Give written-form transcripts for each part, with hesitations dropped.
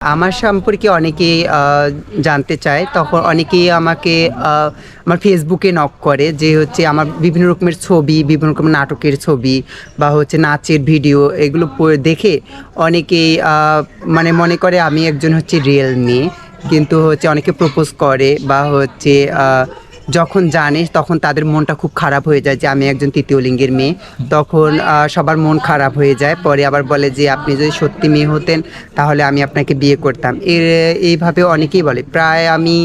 আমার সম্পর্কে অনেকেই জানতে চায়, তখন অনেকেই আমাকে আমার ফেসবুকে নক করে যে হচ্ছে আমার বিভিন্ন রকমের ছবি, বিভিন্ন রকমের নাটকের ছবি বা হচ্ছে নাচের ভিডিও এগুলো দেখে অনেকেই মানে মনে করে আমি একজন হচ্ছে রিয়েল মেয়ে। কিন্তু হচ্ছে অনেকে প্রপোজ করে বা হচ্ছে যখন জানে তখন তাদের মনটা খুব খারাপ হয়ে যায় যে আমি একজন তৃতীয় লিঙ্গের মেয়ে। তখন সবার মন খারাপ হয়ে যায়, পরে আবার বলে যে আপনি যদি সত্যি মেয়ে হতেন তাহলে আমি আপনাকে বিয়ে করতাম। এইভাবে অনেকেই বলে। প্রায় আমি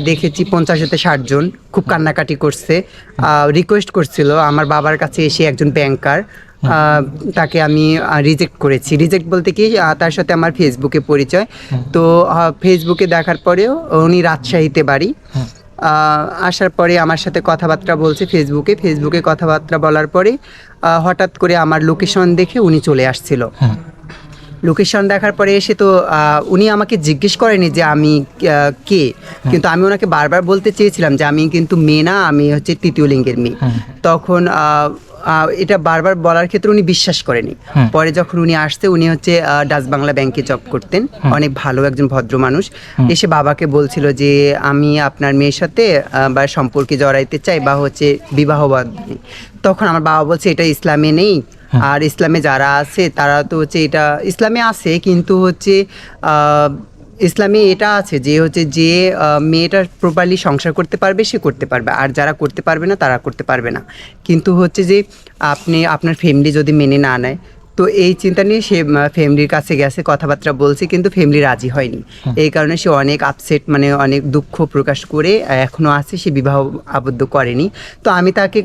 দেখেছি 50 থেকে 60 জন খুব কান্নাকাটি করছে, রিকোয়েস্ট করছিল আমার বাবার কাছে এসে। একজন ব্যাংকার, তাকে আমি রিজেক্ট করেছি। রিজেক্ট বলতে কি, তার সাথে আমার ফেসবুকে পরিচয়। তো ফেসবুকে দেখার পরেও উনি রাজশাহীতে বাড়ি। আসার পরে আমার সাথে কথাবার্তা বলছে ফেসবুকে কথাবার্তা বলার পরে হঠাৎ করে আমার লোকেশন দেখে উনি চলে আসছিল। লোকেশন দেখার পরে এসে তো উনি আমাকে জিজ্ঞেস করেনি যে আমি কে, কিন্তু আমি ওনাকে বারবার বলতে চেয়েছিলাম যে আমি কিন্তু মেয়ে না, আমি হচ্ছে তৃতীয় লিঙ্গের মেয়ে। তখন এটা বারবার বলার ক্ষেত্রে উনি বিশ্বাস করেনি। পরে যখন উনি আসছে, উনি হচ্ছে ডাচ বাংলা ব্যাংকে জব করতেন, অনেক ভালো একজন ভদ্র মানুষ। এসে বাবাকে বলছিল যে আমি আপনার মেয়ের সাথে বা সম্পর্কে জড়াইতে চাই বা হচ্ছে বিবাহ বান্ধবী। তখন আমার বাবা বলছে এটা ইসলামে নেই, আর ইসলামে যারা আছে তারা তো হচ্ছে এটা ইসলামে আছে, কিন্তু হচ্ছে ইসলামে এটা আছে যে হচ্ছে যে মেয়েটা প্রপারলি সংসার করতে পারবে সে করতে পারবে, আর যারা করতে পারবে না তারা করতে পারবে না। কিন্তু হচ্ছে যে আপনি আপনার ফ্যামিলি যদি মেনে না নেয়, তো এই চিন্তা নিয়ে সে ফ্যামিলির কাছে গেছে, কথাবার্তা বলছে, কিন্তু ফ্যামিলি রাজি হয়নি। এই কারণে সে অনেক আপসেট, মানে অনেক দুঃখ প্রকাশ করে এখনও আছে, সে বিবাহ আবদ্ধ করেনি। তো আমি তাকে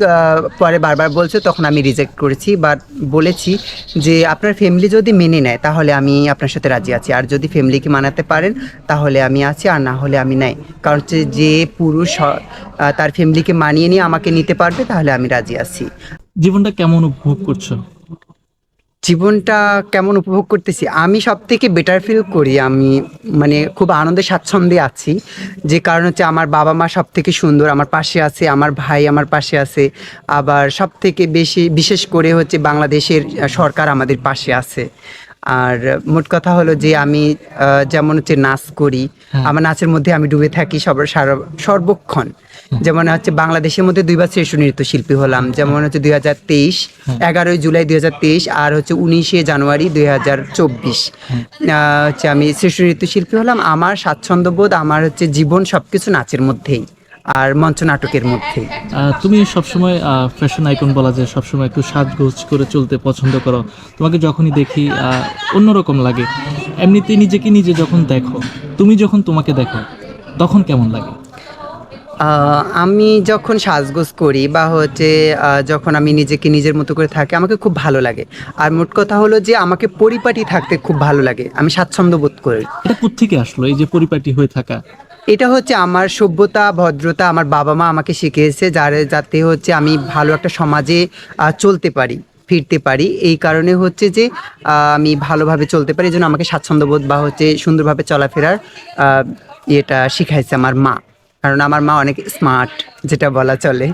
পরে বারবার বলছে, তখন আমি রিজেক্ট করেছি, বাট বলেছি যে আপনার ফ্যামিলি যদি মেনে নেয় তাহলে আমি আপনার সাথে রাজি আছি, আর যদি ফ্যামিলিকে মানাতে পারেন তাহলে আমি আছি, আর না হলে আমি নাই। কারণ হচ্ছে যে পুরুষ তার ফ্যামিলিকে মানিয়ে নিয়ে আমাকে নিতে পারবে তাহলে আমি রাজি আছি। জীবনটা কেমন উপভোগ করছো? জীবনটা কেমন উপভোগ করতেছি, আমি সব থেকে বেটার ফিল করি। আমি মানে খুব আনন্দে স্বাচ্ছন্দ্যে আছি, যে কারণ হচ্ছে আমার বাবা মা সব থেকে সুন্দর আমার পাশে আছে, আমার ভাই আমার পাশে আছে, আবার সব থেকে বেশি বিশেষ করে হচ্ছে বাংলাদেশের সরকার আমাদের পাশে আছে। আর মোট কথা হলো যে আমি যেমন হচ্ছে নাচ করি, আমার নাচের মধ্যে আমি ডুবে থাকি সর্বক্ষণ। যেমন হচ্ছে বাংলাদেশের মধ্যে 2বার শ্রেষ্ঠ নৃত্যশিল্পী হলাম, যেমন হচ্ছে 2023, 11ই জুলাই 2023, আর হচ্ছে 19শে জানুয়ারি 2024 হচ্ছে আমি শ্রেষ্ঠ নৃত্যশিল্পী হলাম। আমার স্বাচ্ছন্দ্যবোধ, আমার হচ্ছে জীবন সবকিছু নাচের মধ্যেই আর মঞ্চ নাটকের মধ্যে। তুমি সবসময় ফ্যাশন আইকন বলা যায়, সবসময় একটু সাজগোজ করে চলতে পছন্দ করো। তোমাকে যখনই দেখি অন্যরকম লাগে। এমনিতেই নিজেকে নিজে যখন দেখো, তুমি যখন তোমাকে দেখো তখন কেমন লাগে? আমি যখন সাজগোজ করি বা হচ্ছে যখন আমি নিজেকে নিজের মতো করে থাকি, আমাকে খুব ভালো লাগে। আর মোট কথা হলো যে আমাকে পরিপাটি থাকতে খুব ভালো লাগে, আমি স্বাচ্ছন্দ্য বোধ করি। এটা কোত্থেকে আসলো এই যে পরিপাটি হয়ে থাকা? এটা হচ্ছে আমার সভ্যতা, ভদ্রতা, আমার বাবা মা আমাকে শিখিয়েছে, যাতে হচ্ছে আমি ভালো একটা সমাজে চলতে পারি, ফিরতে পারি। এই কারণে হচ্ছে যে আমি ভালোভাবে চলতে পারি, এই জন্য আমাকে স্বাচ্ছন্দ্যবোধ বা হচ্ছে সুন্দরভাবে চলাফেরার এটা শিখাইছে আমার মা। কারণ আমার মা অনেক স্মার্ট, যেটা বলা চলে।